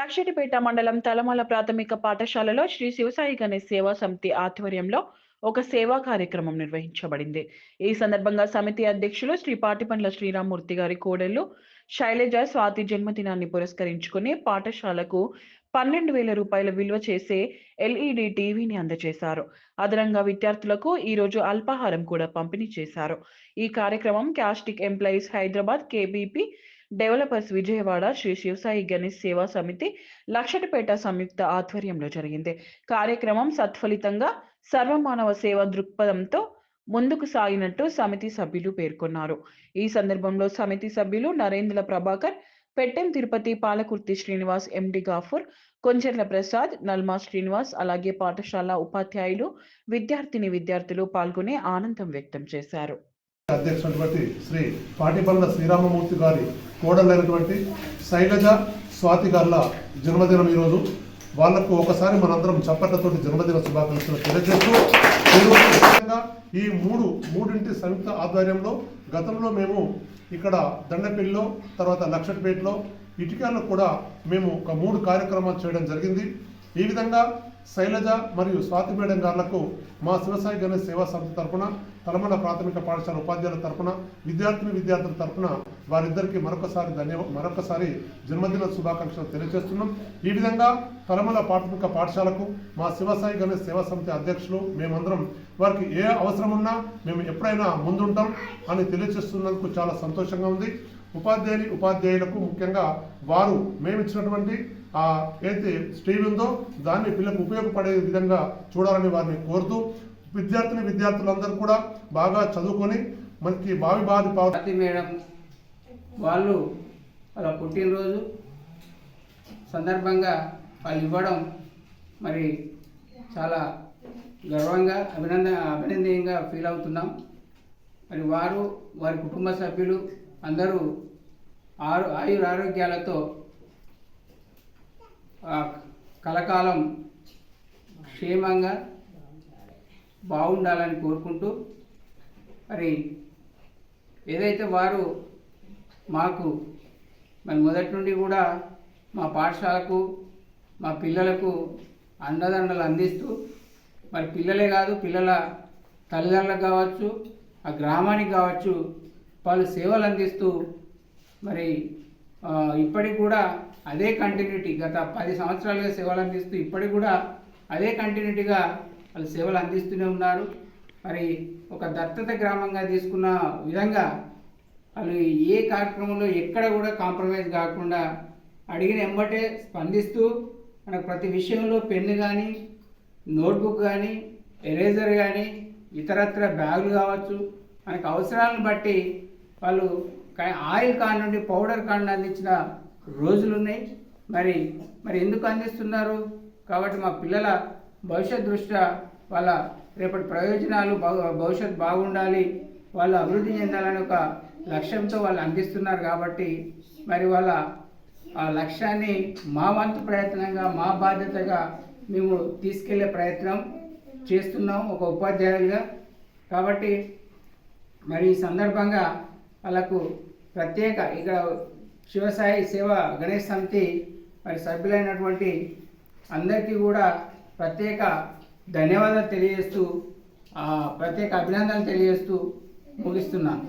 లక్షటిపేట మండలం తలమల ప్రాథమిక పాఠశాలలో శ్రీ శివసాయి గణేష్ సేవా సమితి ఆధ్వర్యంలో ఒక సేవా కార్యక్రమం నిర్వహించబడింది. ఈ సందర్భంగా సమితి అధ్యక్షులు శ్రీ పాటిపండ్ల శ్రీరామ్మూర్తి గారి కోడళ్లు శైలజ స్వాతి జన్మదినాన్ని పురస్కరించుకుని పాఠశాలకు 12,000 రూపాయల విలువ చేసే LED టీవీని అందజేశారు. అదనంగా విద్యార్థులకు ఈ రోజు అల్పాహారం కూడా పంపిణీ చేశారు. ఈ కార్యక్రమం caustic employees Hyderabad KBP developers Vijayawada Shri Shivasai Ganesh Seva Samiti Luxettipet సంయుక్త ఆధ్వర్యంలో జరిగింది. కార్యక్రమం సత్ఫలితంగా సర్వమానవ సేవ దృక్పథంతో ముందుకు సాగినట్టు సమితి సభ్యులు పేర్కొన్నారు. ఈ సందర్భంలో సమితి సభ్యులు నరేంద్ర ప్రభాకర్, పెట్టెం తిరుపతి, పాలకుర్తి శ్రీనివాస్, MD గాఫూర్, కొంచెర్ల ప్రసాద్, నల్మా శ్రీనివాస్, అలాగే పాఠశాల ఉపాధ్యాయులు, విద్యార్థులు పాల్గొని ఆనందం వ్యక్తం చేశారు. అధ్యక్షుడు శ్రీ పాటిపండ్ల శ్రీరామమూర్తి గారి కోడలైనటువంటి శైలజ స్వాతి గార్ల జన్మదినం ఈరోజు. వాళ్లకు ఒకసారి మనందరం చప్పట్లతోటి జన్మదిన శుభాకాంక్షలు తెలియజేస్తూ ఈ మూడింటి సంయుక్త ఆధ్వర్యంలో గతంలో మేము ఇక్కడ దండపల్లిలో, తర్వాత లక్షటిపేటలో, ఇటికాల్లో కూడా మేము ఒక 3 కార్యక్రమాలు చేయడం జరిగింది. ఈ విధంగా శైలజ మరియు స్వాతి మేడం గారులకు మా శివసాయి గణేష్ సేవా సమితి తరఫున, తలమల ప్రాథమిక పాఠశాల ఉపాధ్యాయుల తరఫున, విద్యార్థుల తరఫున వారిద్దరికీ మరొకసారి జన్మదిన శుభాకాంక్షలు తెలియజేస్తున్నాం. ఈ విధంగా తలమల ప్రాథమిక పాఠశాలకు మా శివసాయి గణేష్ సేవా సమితి అధ్యక్షులు మేమందరం వారికి ఏ అవసరం ఉన్నా మేము ఎప్పుడైనా ముందుంటాం అని తెలియజేస్తున్నందుకు చాలా సంతోషంగా ఉంది. ఉపాధ్యాయులకు ముఖ్యంగా వారు మేమిచ్చినటువంటి ఏదైతే స్టీవ్ ఉందో దాన్ని పిల్లలకు ఉపయోగపడే విధంగా చూడాలని వారిని కోరుతూ విద్యార్థులందరూ కూడా బాగా చదువుకొని మనకి భావి మేడం వాళ్ళు వాళ్ళ పుట్టినరోజు సందర్భంగా వాళ్ళు ఇవ్వడం మరి చాలా గర్వంగా అభినందనీయంగా ఫీల్ అవుతున్నాం. మరి వారి కుటుంబ సభ్యులు అందరూ ఆరోగ్యాలతో కలకాలం క్షేమంగా బాగుండాలని కోరుకుంటూ, మరి ఏదైతే వారు మాకు మరి మొదటి నుండి కూడా మా పాఠశాలకు, మా పిల్లలకు అండదండలు అందిస్తూ, మరి పిల్లలే కాదు పిల్లల తల్లిదండ్రులకు కావచ్చు, ఆ గ్రామానికి కావచ్చు, వాళ్ళు సేవలు అందిస్తూ మరి ఇప్పటికి కూడా అదే కంటిన్యూటీ, గత 10 సంవత్సరాలుగా సేవలు అందిస్తూ ఇప్పటికి కూడా అదే కంటిన్యూటీగా వాళ్ళు సేవలు అందిస్తూనే ఉన్నారు. మరి ఒక దత్తత గ్రామంగా తీసుకున్న విధంగా వాళ్ళు ఏ కార్యక్రమంలో ఎక్కడ కూడా కాంప్రమైజ్ కాకుండా అడిగిన ఎంబటే స్పందిస్తూ మనకు ప్రతి విషయంలో పెన్ను కానీ, నోట్బుక్ కానీ, ఎరేజర్ కానీ, ఇతరత్ర బ్యాగులు కావచ్చు, మనకు అవసరాలను బట్టి వాళ్ళు ఆయిల్ కాన్ నుండి పౌడర్ కాన్ అందించిన రోజులు ఉన్నాయి. మరి ఎందుకు అందిస్తున్నారు కాబట్టి మా పిల్లల భవిష్యత్ దృష్ట్యా వాళ్ళ రేపటి ప్రయోజనాలు భవిష్యత్ బాగుండాలి, వాళ్ళు అభివృద్ధి చెందాలని ఒక లక్ష్యంతో వాళ్ళు అందిస్తున్నారు. కాబట్టి మరి వాళ్ళ ఆ లక్ష్యాన్ని మా వంతు ప్రయత్నంగా, మా బాధ్యతగా మేము తీసుకెళ్లే ప్రయత్నం చేస్తున్నాం ఒక ఉపాధ్యాయులుగా. కాబట్టి మరి ఈ సందర్భంగా వాళ్ళకు ప్రత్యేక ఇక్కడ శివసాయి సేవా గణేష్ సమితి మరి సభ్యులైనటువంటి అందరికీ కూడా ప్రత్యేక ధన్యవాదాలు తెలియజేస్తూ, ప్రత్యేక అభినందనలు తెలియజేస్తూ ముగిస్తున్నాను.